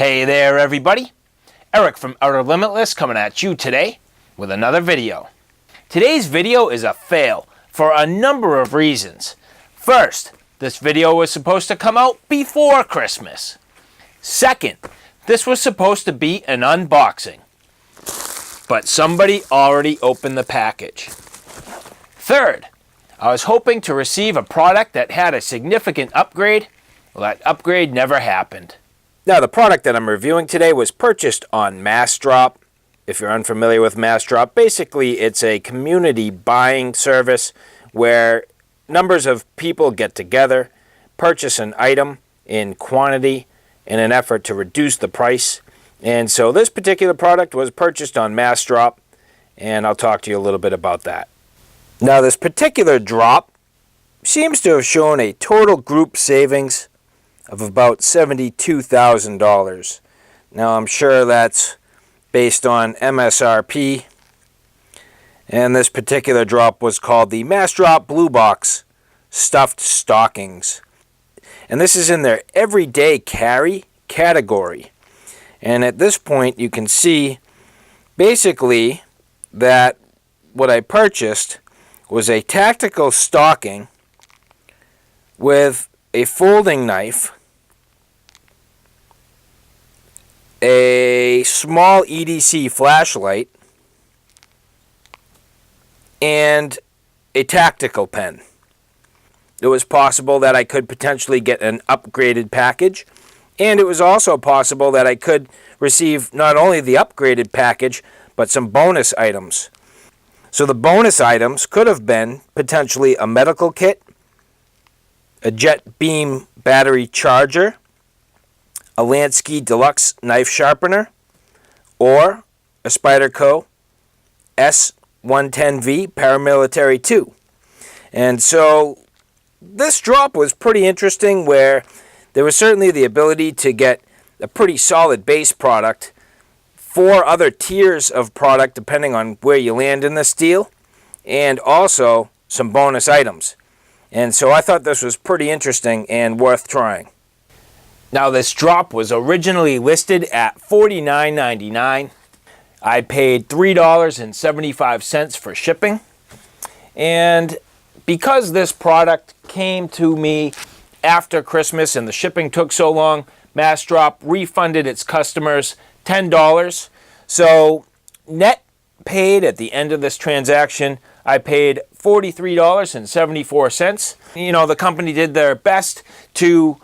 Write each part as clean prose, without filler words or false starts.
Hey there everybody, Eric from Outer Limitless coming at you today with another video. Today's video is a fail for a number of reasons. First, this video was supposed to come out before Christmas. Second, this was supposed to be an unboxing, but somebody already opened the package. Third, I was hoping to receive a product that had a significant upgrade. Well, that upgrade never happened. Now, the product that I'm reviewing today was purchased on Massdrop. If you're unfamiliar with Massdrop, basically it's a community buying service where numbers of people get together, purchase an item in quantity in an effort to reduce the price. And so this particular product was purchased on Massdrop, and I'll talk to you a little bit about that. Now, this particular drop seems to have shown a total group savings of about $72,000. Now, I'm sure that's based on MSRP, and this particular drop was called the Massdrop Bluebox Stuffed Stockings. And this is in their everyday carry category. And at this point, you can see basically that what I purchased was a tactical stocking with a folding knife, a small EDC flashlight, and a tactical pen. It was possible that I could potentially get an upgraded package, and it was also possible that I could receive not only the upgraded package, but some bonus items. So the bonus items could have been potentially a medical kit, a jet beam battery charger, a Lansky Deluxe knife sharpener, or a Spyderco S110V Paramilitary 2. And so this drop was pretty interesting, where there was certainly the ability to get a pretty solid base product, 4 other tiers of product depending on where you land in this deal, and also some bonus items. And so I thought this was pretty interesting and worth trying. Now, this drop was originally listed at $49.99. I paid $3.75 for shipping. And because this product came to me after Christmas and the shipping took so long, Massdrop refunded its customers $10. So net paid at the end of this transaction, I paid $43.74. You know, the company did their best to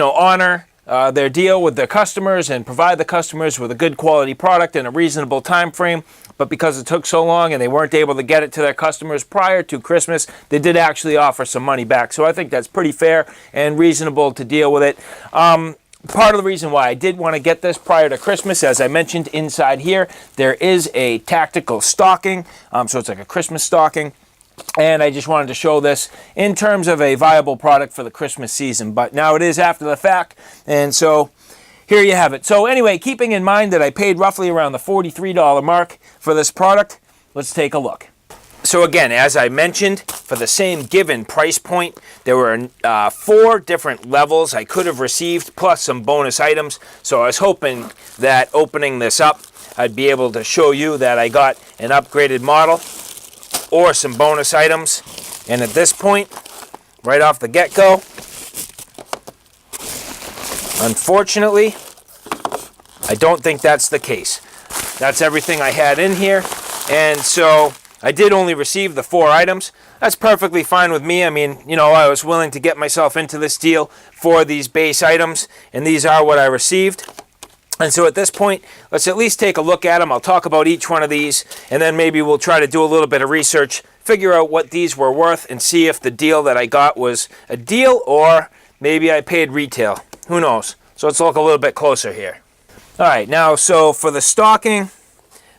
honor their deal with their customers and provide the customers with a good quality product in a reasonable time frame. But because it took so long and they weren't able to get it to their customers prior to Christmas, they did actually offer some money back. So I think that's pretty fair and reasonable to deal with it. Part of the reason why I did want to get this prior to Christmas, as I mentioned inside here, there is a tactical stocking. So it's like a Christmas stocking. And I just wanted to show this in terms of a viable product for the Christmas season. But now it is after the fact, and so here you have it. So anyway, keeping in mind that I paid roughly around the $43 mark for this product, let's take a look. So again, as I mentioned, for the same given price point, there were 4 different levels I could have received, plus some bonus items. So I was hoping that opening this up, I'd be able to show you that I got an upgraded model or some bonus items. And at this point, right off the get-go, unfortunately, I don't think that's the case. That's everything I had in here. And so I did only receive the 4 items. That's perfectly fine with me. I mean, you know, I was willing to get myself into this deal for these base items, and these are what I received. And so at this point, let's at least take a look at them. I'll talk about each one of these, and then maybe we'll try to do a little bit of research, figure out what these were worth, and see if the deal that I got was a deal or maybe I paid retail. Who knows? So let's look a little bit closer here. All right, now, so for the stocking,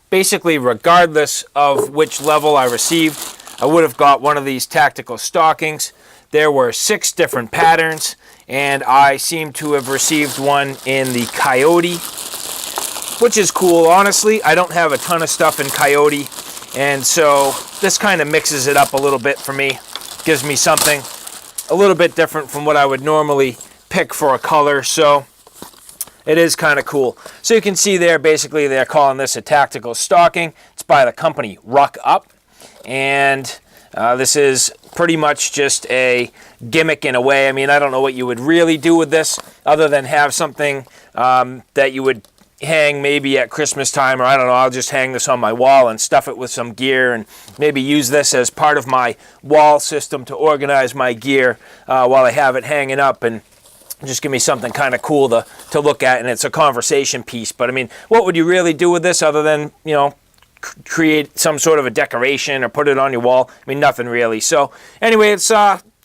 basically regardless of which level I received, I would have got one of these tactical stockings. There were 6 different patterns, and I seem to have received one in the Coyote, which is cool. Honestly, I don't have a ton of stuff in Coyote, and so this kind of mixes it up a little bit for me. Gives me something a little bit different from what I would normally pick for a color. So it is kind of cool. So you can see there, basically they're calling this a tactical stocking. It's by the company Ruck Up, and this is pretty much just a gimmick in a way. I mean, I don't know what you would really do with this other than have something that you would hang maybe at Christmas time, or I don't know, I'll just hang this on my wall and stuff it with some gear and maybe use this as part of my wall system to organize my gear while I have it hanging up, and just give me something kind of cool to look at, and it's a conversation piece. But I mean, what would you really do with this other than, you know, create some sort of a decoration or put it on your wall? I mean, nothing really. So anyway, it's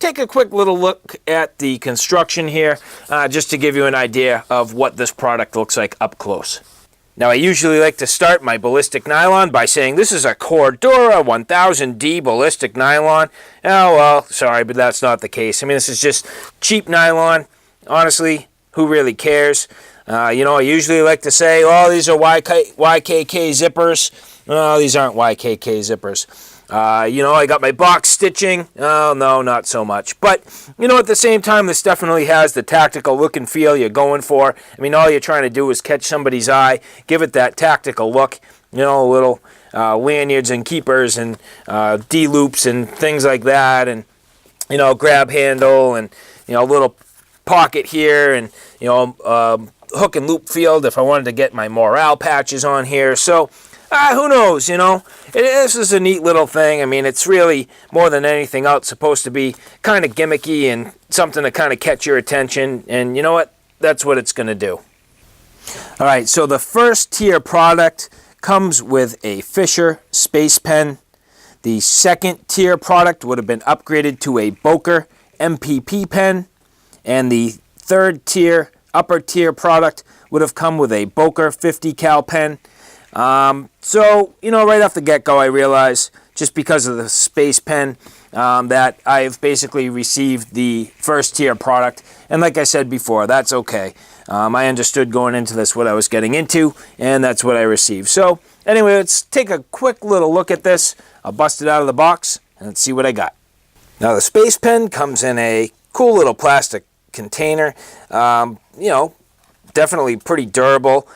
take a quick little look at the construction here, just to give you an idea of what this product looks like up close. Now, I usually like to start my ballistic nylon by saying this is a Cordura 1000D ballistic nylon. Oh, well, sorry, but that's not the case. I mean, this is just cheap nylon. Honestly, who really cares? You know, I usually like to say, oh, these are YKK zippers. Oh, these aren't YKK zippers. You know, I got my box stitching. Oh, no, not so much. But, you know, at the same time, this definitely has the tactical look and feel you're going for. I mean, all you're trying to do is catch somebody's eye, give it that tactical look, you know, little lanyards and keepers and D-loops and things like that, and, you know, grab handle and, you know, little pocket here, and, you know, hook and loop field if I wanted to get my morale patches on here. So, who knows, you know, this is a neat little thing. I mean, it's really, more than anything else, supposed to be kind of gimmicky and something to kind of catch your attention, and you know what, that's what it's going to do. All right, so the first tier product comes with a Fisher Space Pen. The second tier product would have been upgraded to a Boker MPP pen, and the third tier, upper tier product would have come with a Boker 50 cal pen. So, you know, right off the get-go, I realize, just because of the Space Pen, that I've basically received the first tier product. And like I said before, that's okay. I understood going into this what I was getting into, and that's what I received. So, anyway, let's take a quick little look at this. I'll bust it out of the box, and let's see what I got. Now, the Space Pen comes in a cool little plastic container. You know, definitely pretty durable.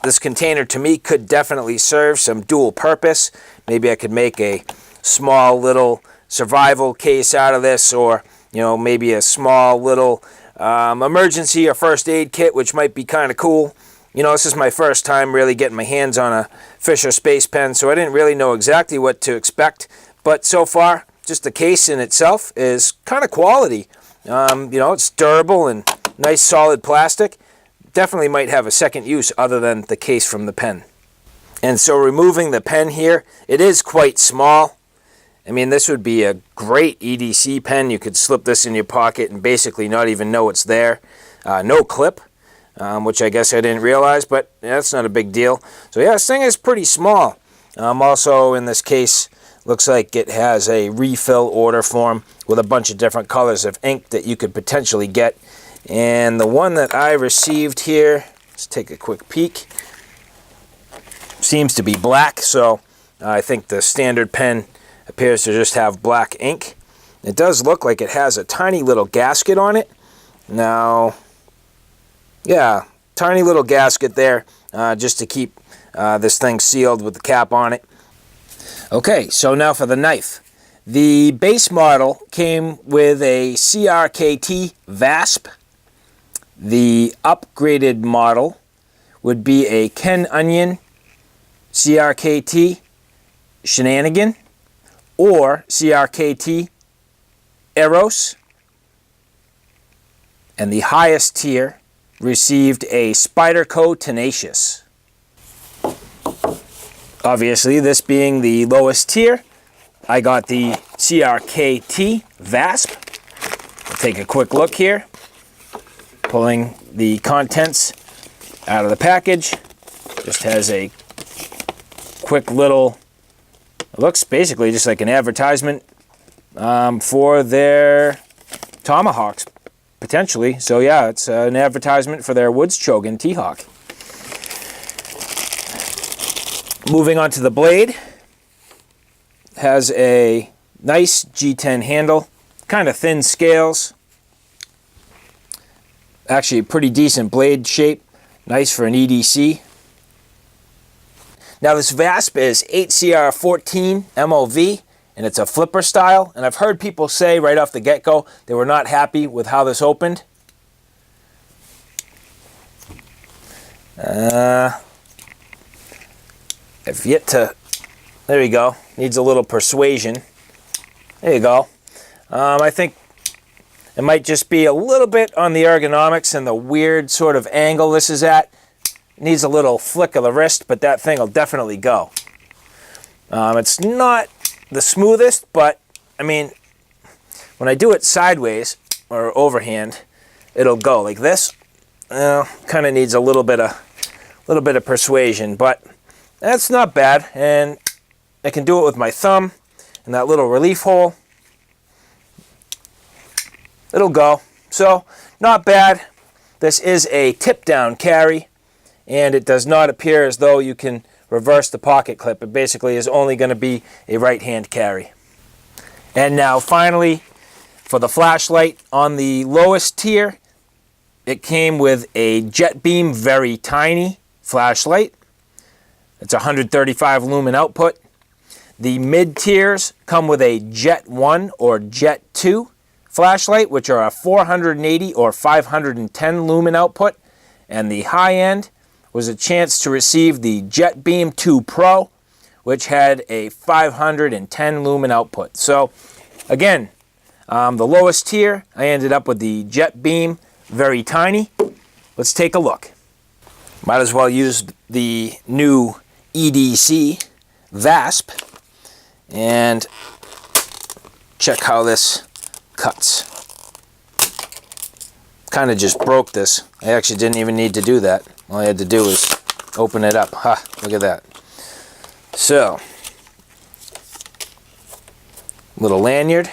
This container, to me, could definitely serve some dual purpose. Maybe I could make a small little survival case out of this, or, you know, maybe a small little emergency or first aid kit, which might be kind of cool. You know, this is my first time really getting my hands on a Fisher Space Pen, so I didn't really know exactly what to expect. But so far, just the case in itself is kind of quality. You know, it's durable and nice solid plastic. Definitely might have a second use other than the case from the pen. And so removing the pen here, it is quite small. I mean, this would be a great EDC pen. You could slip this in your pocket and basically not even know it's there. No clip, which I guess I didn't realize, but that's not a big deal. So yeah, this thing is pretty small. Also in this case, looks like it has a refill order form with a bunch of different colors of ink that you could potentially get. And the one that I received here, let's take a quick peek, seems to be black, so I think the standard pen appears to just have black ink. It does look like it has a tiny little gasket on it. Now, yeah, tiny little gasket there, just to keep this thing sealed with the cap on it. Okay, so now for the knife. The base model came with a CRKT VASP. The upgraded model would be a Ken Onion CRKT Shenanigan or CRKT Eros. And the highest tier received a Spyderco Tenacious. Obviously, this being the lowest tier, I got the CRKT VASP. I'll take a quick look here. Pulling the contents out of the package. Just has a quick little, it looks basically just like an advertisement for their tomahawks, potentially. So yeah, it's an advertisement for their Woodschogan T-Hawk. Moving on to the blade. Has a nice G10 handle, kind of thin scales. Actually a pretty decent blade shape. Nice for an EDC. Now this VASP is 8CR14 MOV, and it's a flipper style. And I've heard people say right off the get-go they were not happy with how this opened. I've yet to... There you go. Needs a little persuasion. There you go. I think it might just be a little bit on the ergonomics and the weird sort of angle this is at. Needs a little flick of the wrist, but that thing will definitely go. It's not the smoothest, but I mean, when I do it sideways or overhand, it'll go like this. Kind of needs a little bit of persuasion, but that's not bad. And I can do it with my thumb and that little relief hole. It'll go. So not bad. This is a tip down carry, and it does not appear as though you can reverse the pocket clip. It basically is only going to be a right hand carry. And now finally, for the flashlight, on the lowest tier, it came with a jet beam very tiny flashlight. It's 135 lumen output. The mid tiers come with a Jet 1 or Jet 2 flashlight, which are a 480 or 510 lumen output. And the high end was a chance to receive the Jet Beam 2 Pro, which had a 510 lumen output. So again, the lowest tier, I ended up with the Jet Beam very tiny. Let's take a look. Might as well use the new EDC VASP and check how this cuts. Kind of just broke this. I actually didn't even need to do that. All I had to do was open it up. Ha, look at that. So, little lanyard,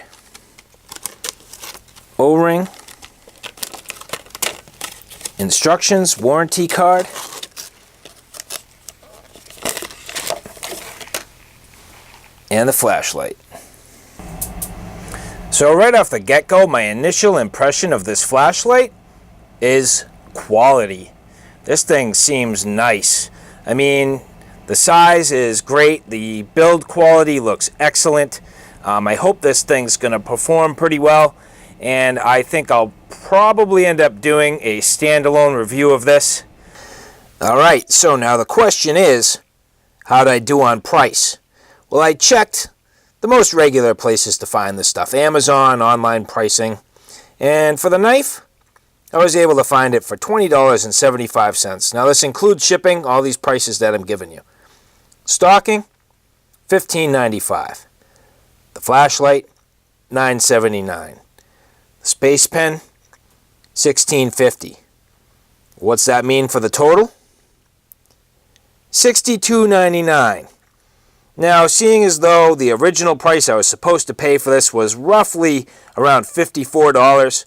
O-ring, instructions, warranty card, and the flashlight. So right off the get-go, my initial impression of this flashlight is quality. This thing seems nice. I mean, the size is great. The build quality looks excellent. I hope this thing's going to perform pretty well, and I think I'll probably end up doing a standalone review of this. Alright, so now the question is, how'd I do on price? Well, I checked the most regular places to find this stuff. Amazon, online pricing. And for the knife, I was able to find it for $20.75. Now this includes shipping, all these prices that I'm giving you. Stocking, $15.95. The flashlight, $9.79. The space pen, $16.50. What's that mean for the total? $62.99. Now, seeing as though the original price I was supposed to pay for this was roughly around $54,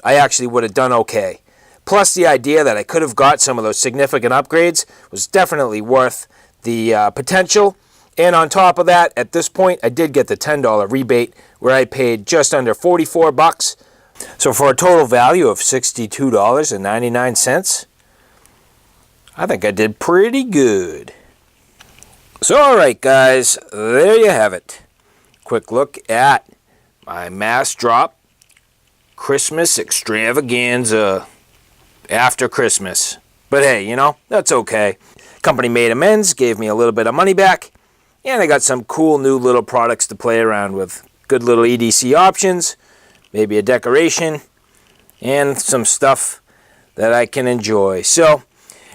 I actually would have done okay. Plus, the idea that I could have got some of those significant upgrades was definitely worth the potential. And on top of that, at this point, I did get the $10 rebate where I paid just under $44. So for a total value of $62.99, I think I did pretty good. So alright guys, there you have it. Quick look at my Massdrop Christmas extravaganza after Christmas. But hey, you know, that's okay. Company made amends, gave me a little bit of money back, and I got some cool new little products to play around with. Good little EDC options, maybe a decoration, and some stuff that I can enjoy. So,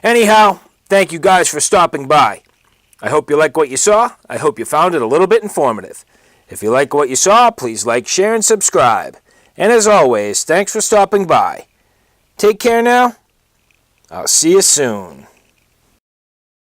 anyhow, thank you guys for stopping by. I hope you like what you saw. I hope you found it a little bit informative. If you like what you saw, please like, share, and subscribe. And as always, thanks for stopping by. Take care now. I'll see you soon.